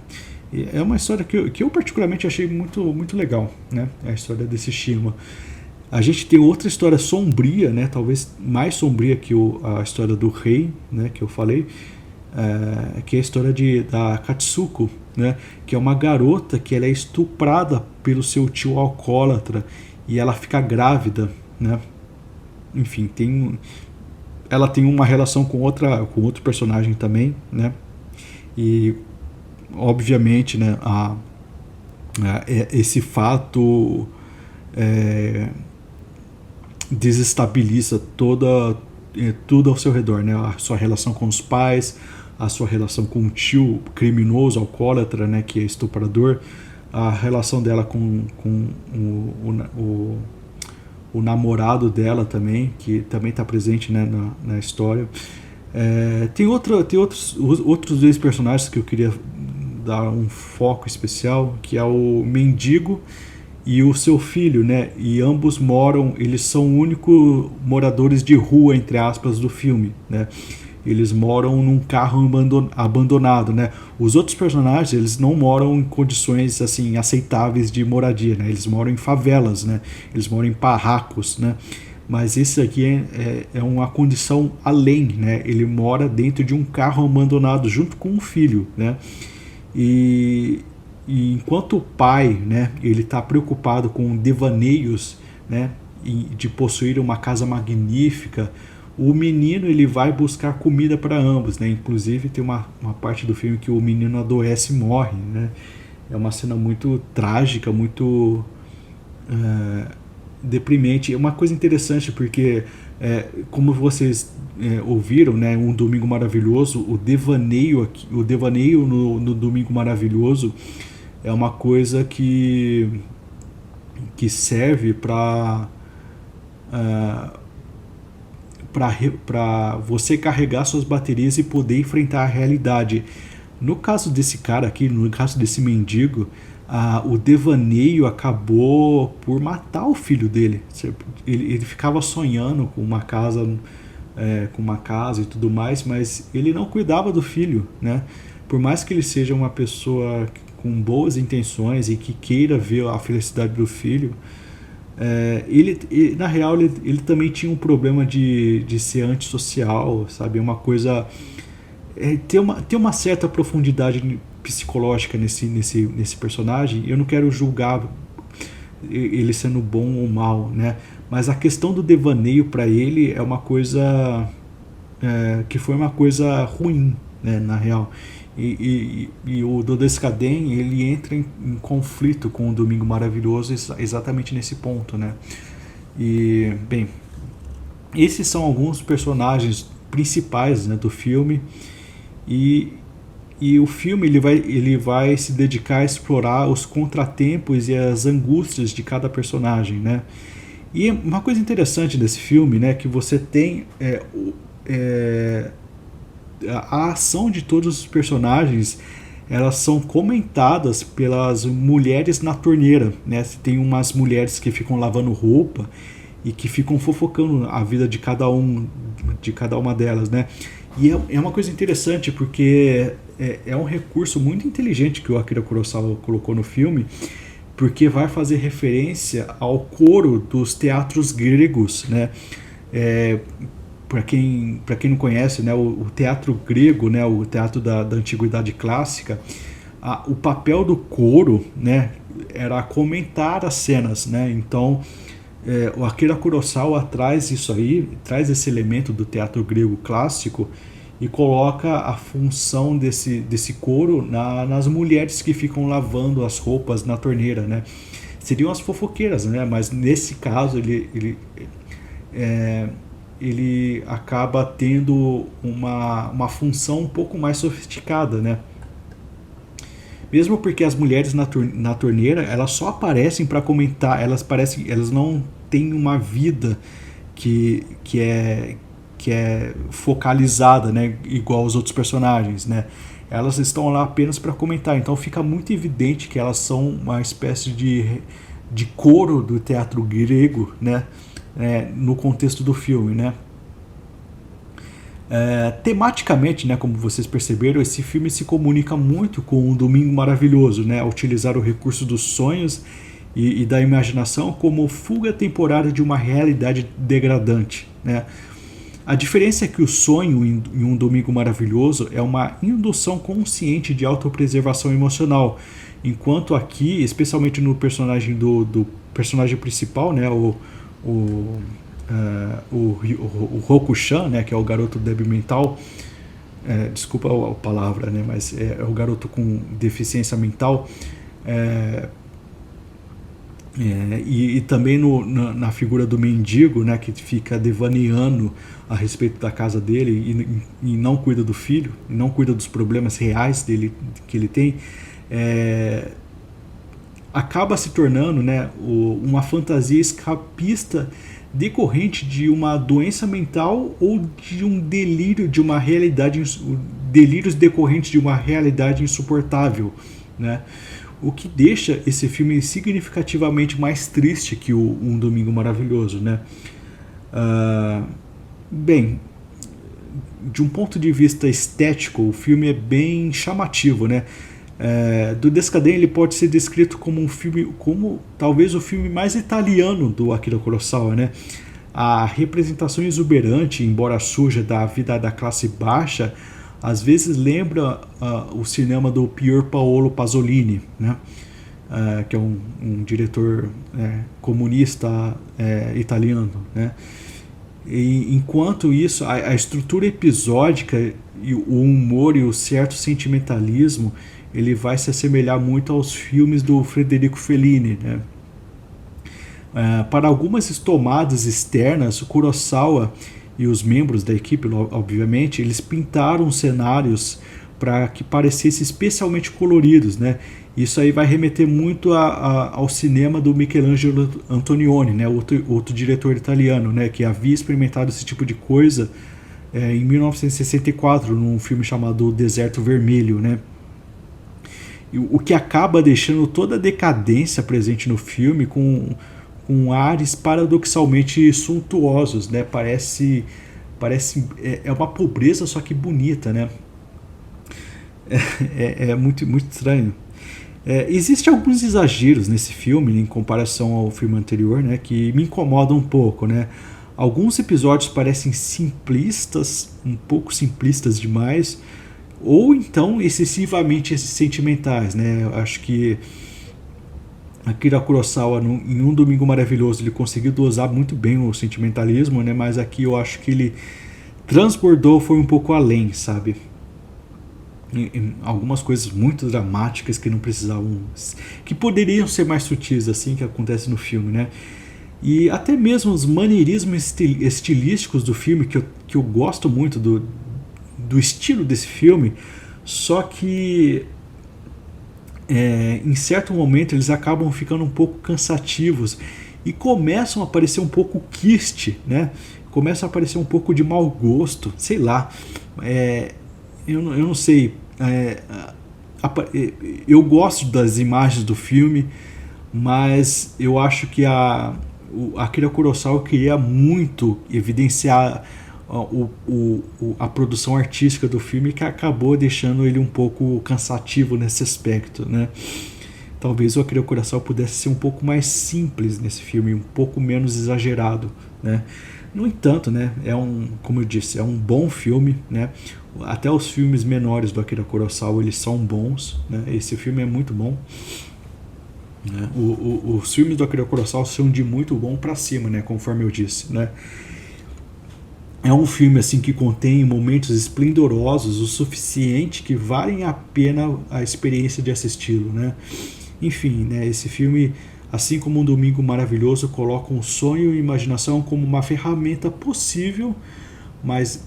E é uma história que eu particularmente achei muito, muito legal, né? A história desse Shima. A gente tem outra história sombria, né? Talvez mais sombria que a história do rei, né? Que eu falei, que é a história da Katsuko, né? Que é uma garota que ela é estuprada pelo seu tio alcoólatra e ela fica grávida, né? Enfim, ela tem uma relação com outro personagem também, né? E obviamente, né? Esse fato desestabiliza tudo ao seu redor, né? A sua relação com os pais, a sua relação com o tio criminoso, alcoólatra, né? Que é estuprador, a relação dela com o namorado dela também, que também está presente, né, na história. Tem outros dois personagens que eu queria dar um foco especial, que é o mendigo e o seu filho, né? E ambos eles são únicos moradores de rua, entre aspas, do filme, né? Eles moram num carro abandonado, né? Os outros personagens, eles não moram em condições assim aceitáveis de moradia, né? Eles moram em favelas, né? Eles moram em barracos, né? Mas esse aqui é uma condição além, né? Ele mora dentro de um carro abandonado junto com o filho, né? E enquanto o pai, né, ele está preocupado com devaneios, né, de possuir uma casa magnífica, o menino ele vai buscar comida para ambos, né? Inclusive tem uma parte do filme que o menino adoece e morre, né? É uma cena muito trágica, muito deprimente. É uma coisa interessante porque, como vocês ouviram, né, Um Domingo Maravilhoso, o devaneio no Domingo Maravilhoso é uma coisa que serve para você carregar suas baterias e poder enfrentar a realidade. No caso desse cara aqui, no caso desse mendigo, o devaneio acabou por matar o filho dele. Ele ficava sonhando com uma casa e tudo mais, mas ele não cuidava do filho, né? Por mais que ele seja uma pessoa com boas intenções e que queira ver a felicidade do filho, na real ele também tinha um problema de ser antissocial, sabe? Uma coisa, tem uma certa profundidade psicológica nesse personagem. Eu não quero julgar ele sendo bom ou mal, né? Mas a questão do devaneio para ele é uma coisa que foi uma coisa ruim, né, na real. E o Dodescaden, ele entra em conflito com o Domingo Maravilhoso exatamente nesse ponto, né? E, bem, esses são alguns personagens principais, né, do filme, e o filme ele vai se dedicar a explorar os contratempos e as angústias de cada personagem, né? E uma coisa interessante desse filme, né, que você tem a ação de todos os personagens, elas são comentadas pelas mulheres na torneira, né? Tem umas mulheres que ficam lavando roupa e que ficam fofocando a vida de cada uma delas, né? E é uma coisa interessante porque é um recurso muito inteligente que o Akira Kurosawa colocou no filme, porque vai fazer referência ao coro dos teatros gregos, né? Para quem não conhece, né, o teatro grego, né, o teatro da antiguidade clássica, o papel do coro, né, era comentar as cenas, né? Então o Akira Kurosawa traz isso aí, traz esse elemento do teatro grego clássico e coloca a função desse coro nas mulheres que ficam lavando as roupas na torneira, né? Seriam as fofoqueiras, né? Mas nesse caso ele acaba tendo uma função um pouco mais sofisticada, né? Mesmo porque as mulheres na torneira, elas só aparecem para comentar, elas não têm uma vida que que é focalizada, né, igual os outros personagens, né? Elas estão lá apenas para comentar, então fica muito evidente que elas são uma espécie de coro do teatro grego, né, no contexto do filme, né? Tematicamente, né, como vocês perceberam, esse filme se comunica muito com Um Domingo Maravilhoso, né, ao utilizar o recurso dos sonhos e da imaginação como fuga temporária de uma realidade degradante, né? A diferença é que o sonho em Um Domingo Maravilhoso é uma indução consciente de autopreservação emocional, enquanto aqui, especialmente no personagem do personagem principal, né, o Roku-chan, né, que é o garoto débil mental, desculpa a palavra, né, mas é o garoto com deficiência mental, e também na figura do mendigo, né, que fica devaneando a respeito da casa dele e não cuida do filho, e não cuida dos problemas reais dele, que ele tem, acaba se tornando, né, uma fantasia escapista decorrente de uma doença mental ou de um delírio de uma realidade, delírios decorrentes de uma realidade insuportável, né? O que deixa esse filme significativamente mais triste que Um Domingo Maravilhoso, né? Bem, de um ponto de vista estético, o filme é bem chamativo, né? Do Descadem ele pode ser descrito como um filme, como talvez o filme mais italiano do Akira Kurosawa, né? A representação exuberante, embora suja, da vida da classe baixa às vezes lembra o cinema do Pier Paolo Pasolini, né? Que é um diretor comunista italiano, né? E, enquanto isso, a estrutura episódica e o humor e o certo sentimentalismo, ele vai se assemelhar muito aos filmes do Federico Fellini, né? Para algumas tomadas externas, o Kurosawa e os membros da equipe, obviamente, eles pintaram cenários para que parecessem especialmente coloridos, né? Isso aí vai remeter muito ao cinema do Michelangelo Antonioni, né? Outro diretor italiano, né? Que havia experimentado esse tipo de coisa em 1964, num filme chamado O Deserto Vermelho, né? O que acaba deixando toda a decadência presente no filme com ares paradoxalmente suntuosos, né? Parece uma pobreza, só que bonita, né? É muito, muito estranho. Existem alguns exageros nesse filme em comparação ao filme anterior, né? Que me incomodam um pouco, né? Alguns episódios parecem simplistas, um pouco simplistas demais, ou então excessivamente sentimentais, né? Eu acho que Akira Kurosawa, em Um Domingo Maravilhoso, ele conseguiu dosar muito bem o sentimentalismo, né? Mas aqui eu acho que ele transbordou, foi um pouco além, sabe? Em algumas coisas muito dramáticas que não precisavam, que poderiam ser mais sutis, assim, que acontece no filme, né? E até mesmo os maneirismos estilísticos do filme, que eu gosto muito do estilo desse filme, só que em certo momento eles acabam ficando um pouco cansativos e começam a aparecer um pouco quiste, né? Começa a aparecer um pouco de mau gosto, sei lá. Eu não sei. Eu gosto das imagens do filme, mas eu acho que o Akira Kurosawa queria muito evidenciar a produção artística do filme, que acabou deixando ele um pouco cansativo nesse aspecto, né? Talvez o Akira Kurosawa pudesse ser um pouco mais simples nesse filme, um pouco menos exagerado, né? No entanto, né, como eu disse, é um bom filme, né? Até os filmes menores do Akira Kurosawa, eles são bons, né? Esse filme é muito bom, né? Os filmes do Akira Kurosawa são de muito bom para cima, né? Conforme eu disse, né? É um filme assim que contém momentos esplendorosos o suficiente que valem a pena a experiência de assisti-lo, né? Enfim, né, esse filme, assim como Um Domingo Maravilhoso, coloca um sonho e imaginação como uma ferramenta possível, mas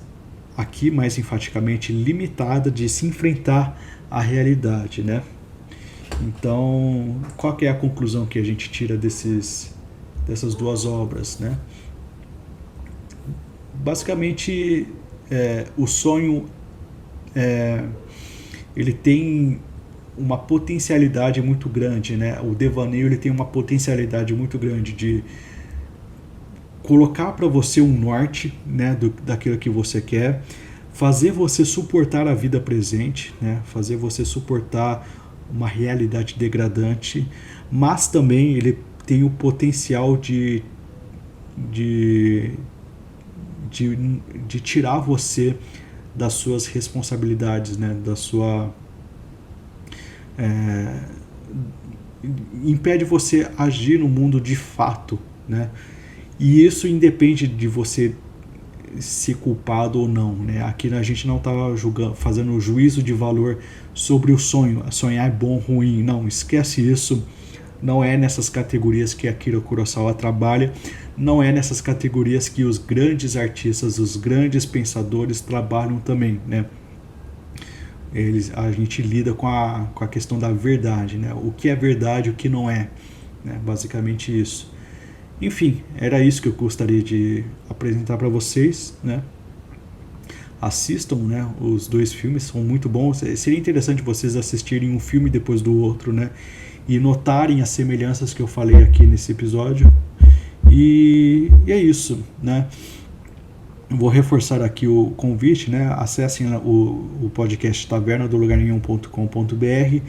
aqui mais enfaticamente limitada, de se enfrentar à realidade, né? Então, qual que é a conclusão que a gente tira dessas duas obras, né? basicamente o sonho ele tem uma potencialidade muito grande, né? O devaneio ele tem uma potencialidade muito grande de colocar para você um norte, né, daquilo que você quer, fazer você suportar a vida presente, né, fazer você suportar uma realidade degradante, mas também ele tem o potencial de tirar você das suas responsabilidades, né, da sua impede você agir no mundo de fato, né? E isso independe de você ser culpado ou não, né? Aqui a gente não está fazendo juízo de valor sobre o sonho. Sonhar é bom ou ruim, não, esquece isso. Não é nessas categorias que Akira Kurosawa trabalha, não é nessas categorias que os grandes artistas, os grandes pensadores trabalham também, né? A gente lida com a questão da verdade, né? O que é verdade, o que não é, né? Basicamente isso. Enfim, era isso que eu gostaria de apresentar para vocês, né? Assistam, né? Os 2 filmes são muito bons. Seria interessante vocês assistirem um filme depois do outro, né? E notarem as semelhanças que eu falei aqui nesse episódio. E é isso, né? Vou reforçar aqui o convite, né? Acessem o podcast tavernadolugarnenhum.com.br,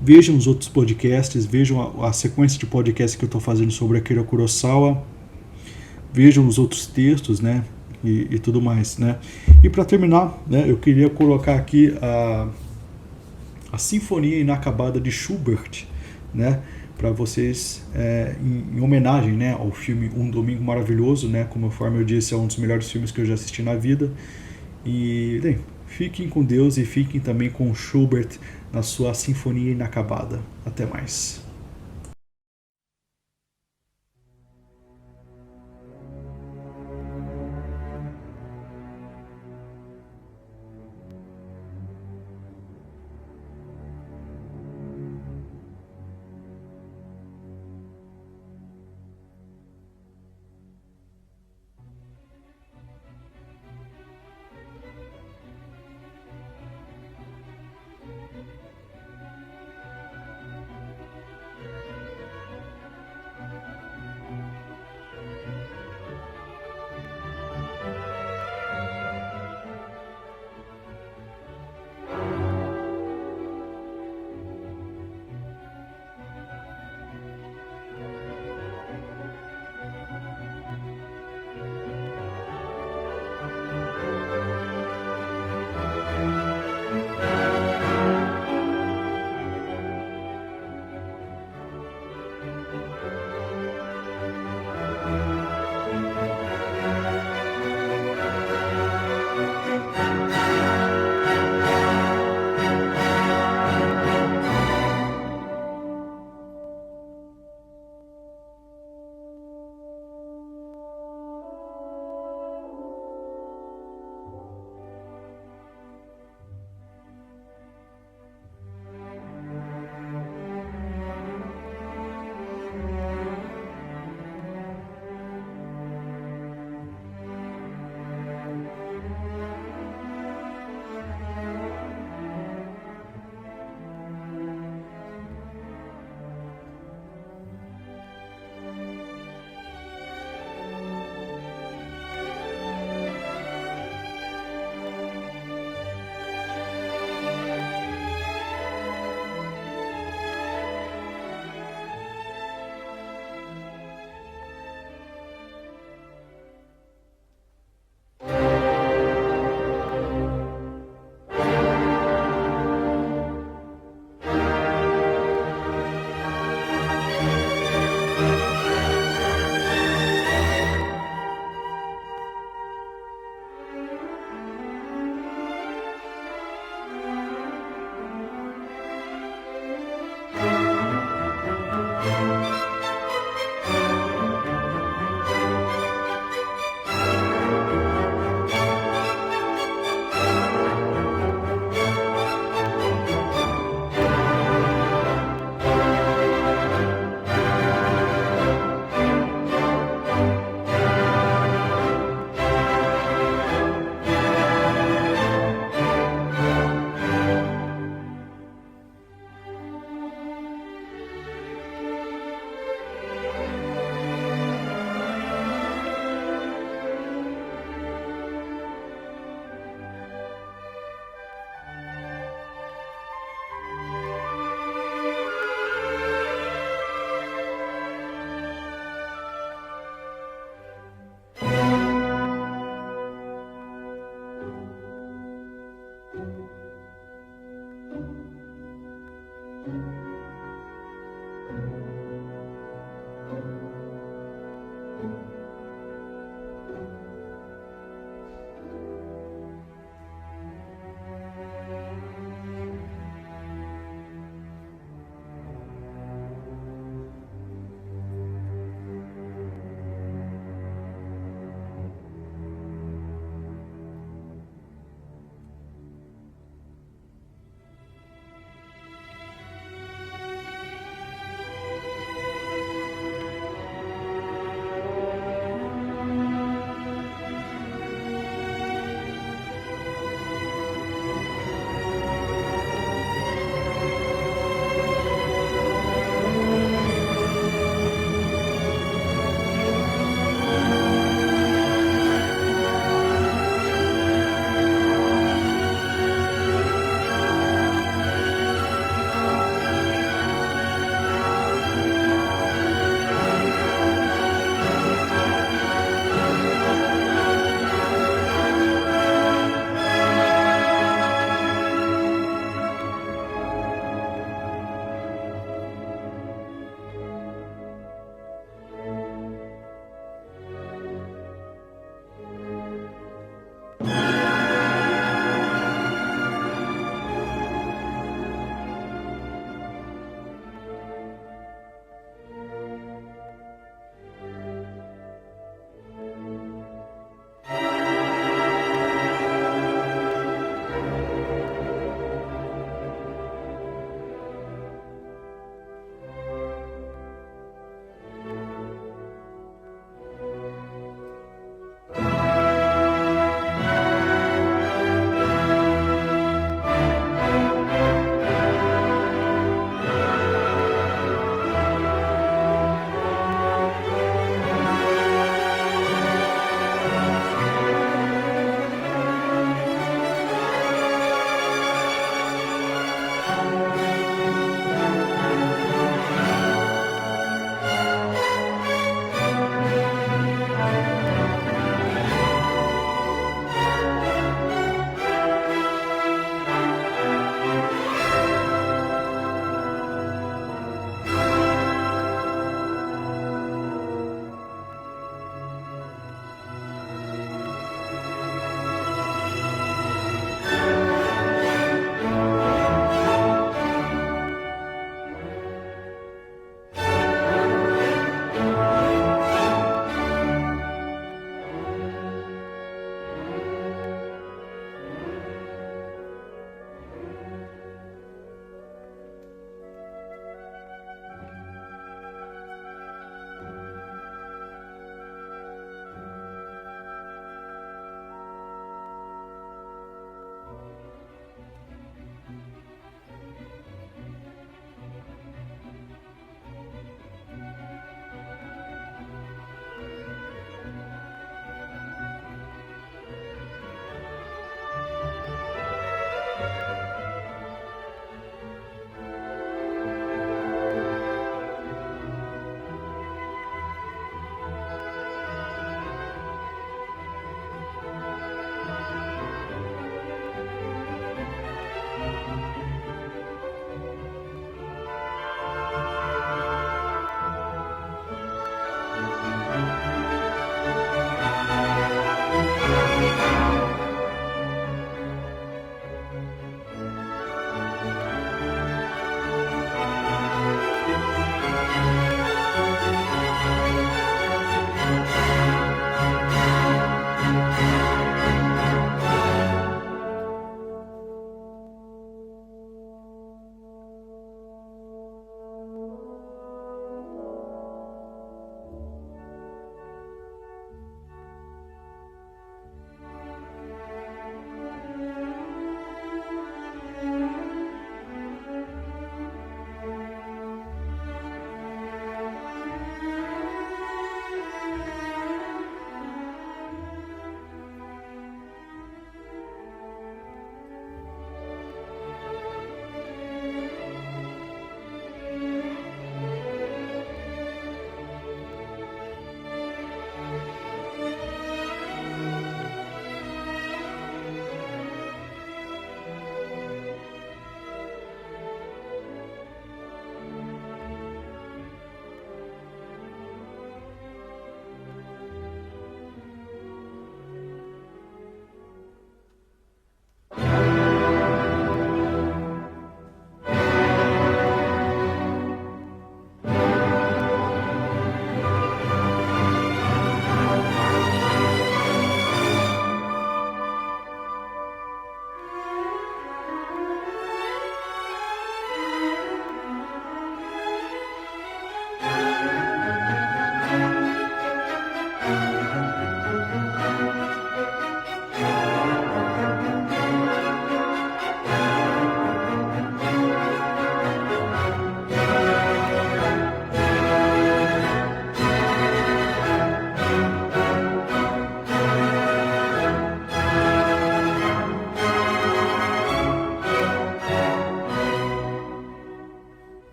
vejam os outros podcasts, vejam a sequência de podcasts que eu estou fazendo sobre Akira Kurosawa, vejam os outros textos, né? E tudo mais, né? E para terminar, né? Eu queria colocar aqui a Sinfonia Inacabada de Schubert, né? Para vocês, em homenagem, né, ao filme Um Domingo Maravilhoso, né, conforme eu disse, é um dos melhores filmes que eu já assisti na vida. E bem, fiquem com Deus e fiquem também com Schubert na sua Sinfonia Inacabada. Até mais.